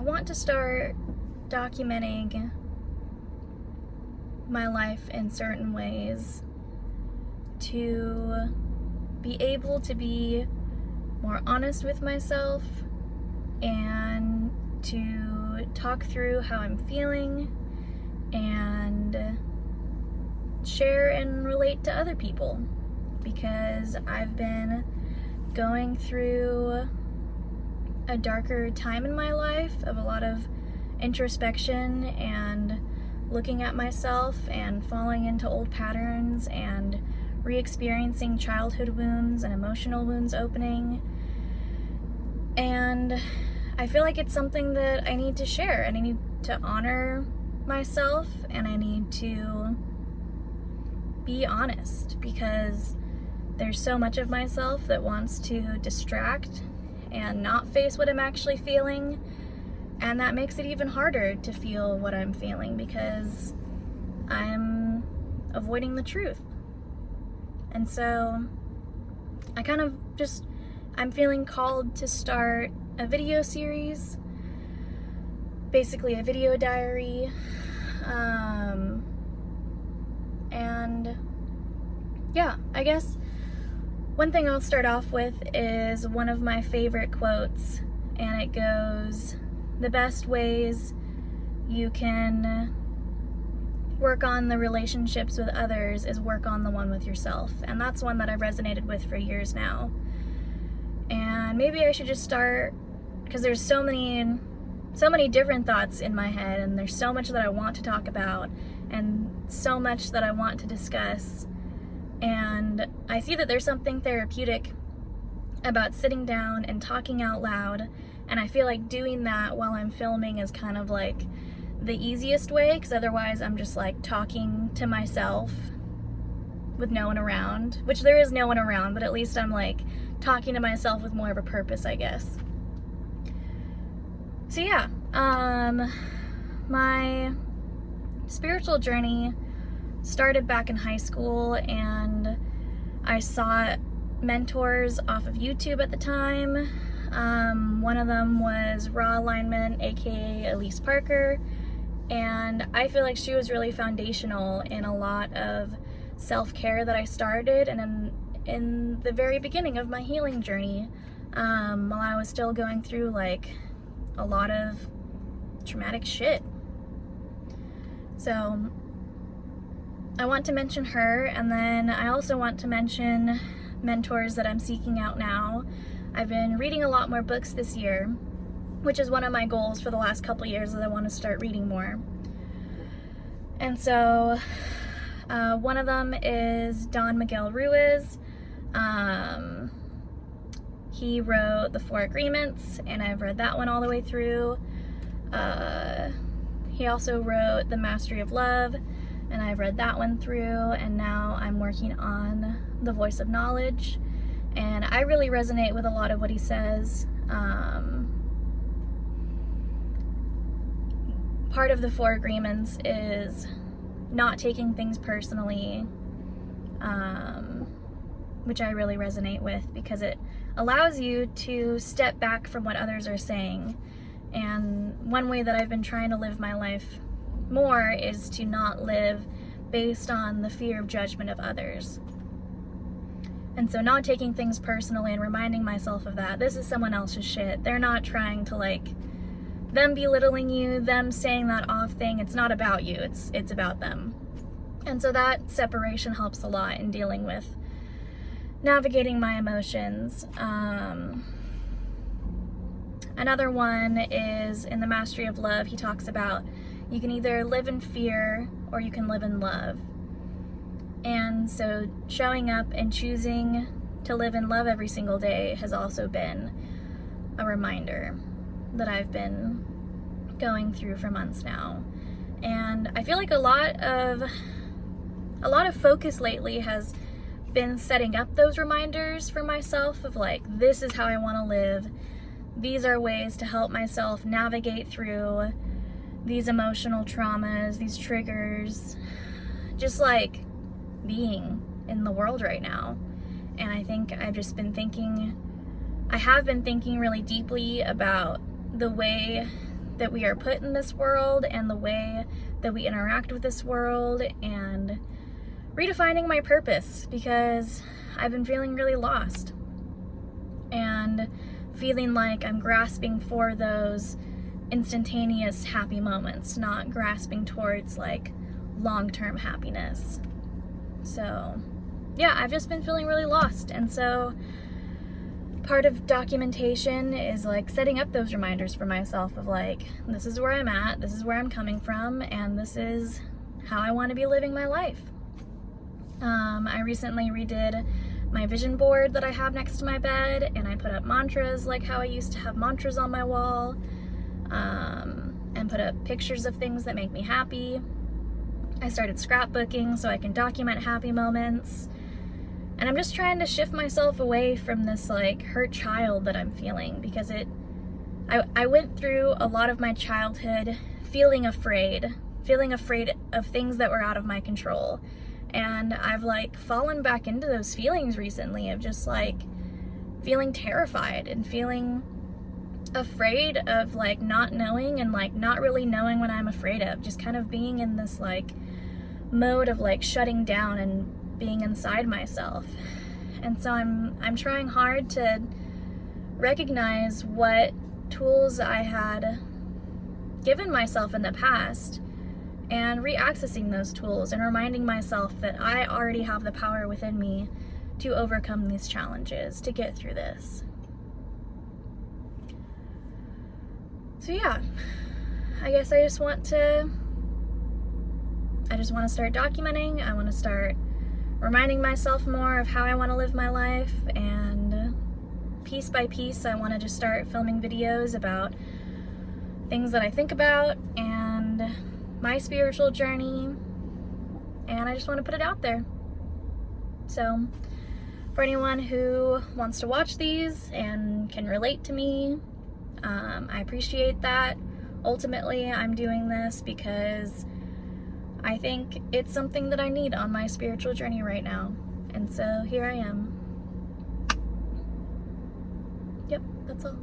want to start documenting my life in certain ways to be able to be more honest with myself and to talk through how I'm feeling and share and relate to other people, because I've been going through a darker time in my life of a lot of introspection and looking at myself and falling into old patterns and re-experiencing childhood wounds and emotional wounds opening. And I feel like it's something that I need to share, and I need to honor myself, and I need to be honest, because there's so much of myself that wants to distract and not face what I'm actually feeling, and that makes it even harder to feel what I'm feeling because I'm avoiding the truth. And so I'm feeling called to start a video series, basically a video diary, and yeah, I guess one thing I'll start off with is one of my favorite quotes, and it goes, "The best ways you can work on the relationships with others is work on the one with yourself." And that's one that I've resonated with for years now. And maybe I should just start, because there's so many different thoughts in my head, and there's so much that I want to talk about and so much that I want to discuss. And I see that there's something therapeutic about sitting down and talking out loud, and I feel like doing that while I'm filming is kind of like the easiest way, because otherwise I'm just like talking to myself with no one around, which there is no one around, but at least I'm like talking to myself with more of a purpose, I guess. So yeah, my spiritual journey started back in high school, and I sought mentors off of YouTube at the time. One of them was Raw Alignment, aka Elise Parker, and I feel like she was really foundational in a lot of self-care that I started, and in the very beginning of my healing journey, while I was still going through like a lot of traumatic shit. So I want to mention her, and then I also want to mention mentors that I'm seeking out now. I've been reading a lot more books this year, which is one of my goals for the last couple years, that I want to start reading more. And so one of them is Don Miguel Ruiz. He wrote The Four Agreements, and I've read that one all the way through. He also wrote The Mastery of Love, and I've read that one through, and now I'm working on The Voice of Knowledge, and I really resonate with a lot of what he says. Part of the Four Agreements is not taking things personally, which I really resonate with, because it allows you to step back from what others are saying. And one way that I've been trying to live my life more is to not live based on the fear of judgment of others. And so not taking things personally and reminding myself of that. This is someone else's shit. They're not trying to like, them belittling you, them saying that off thing. It's not about you, it's about them. And so that separation helps a lot in dealing with navigating my emotions. Another one is in The Mastery of Love. He talks about you can either live in fear or you can live in love. And so showing up and choosing to live in love every single day has also been a reminder that I've been going through for months now. And I feel like a lot of focus lately has been setting up those reminders for myself of like, this is how I want to live. These are ways to help myself navigate through these emotional traumas, these triggers, just like being in the world right now. And I think I have been thinking really deeply about the way that we are put in this world and the way that we interact with this world, and redefining my purpose, because I've been feeling really lost and feeling like I'm grasping for those instantaneous happy moments, not grasping towards like long-term happiness. So yeah, I've just been feeling really lost, and so part of documentation is like setting up those reminders for myself of like, this is where I'm at, this is where I'm coming from, and this is how I want to be living my life. I recently redid my vision board that I have next to my bed, and I put up mantras like how I used to have mantras on my wall, and put up pictures of things that make me happy. I started scrapbooking so I can document happy moments. And I'm just trying to shift myself away from this like hurt child that I'm feeling, because I went through a lot of my childhood feeling afraid of things that were out of my control. And I've like fallen back into those feelings recently of just like feeling terrified and feeling afraid of like not knowing, and like not really knowing what I'm afraid of, just kind of being in this like mode of like shutting down and being inside myself. And so I'm trying hard to recognize what tools I had given myself in the past and reaccessing those tools and reminding myself that I already have the power within me to overcome these challenges, to get through this. So yeah, I guess I just want to start documenting. I want to start reminding myself more of how I want to live my life, and piece by piece I want to just start filming videos about things that I think about and my spiritual journey, and I just want to put it out there. So for anyone who wants to watch these and can relate to me, I appreciate that. Ultimately, I'm doing this because I think it's something that I need on my spiritual journey right now. And so here I am. Yep, that's all.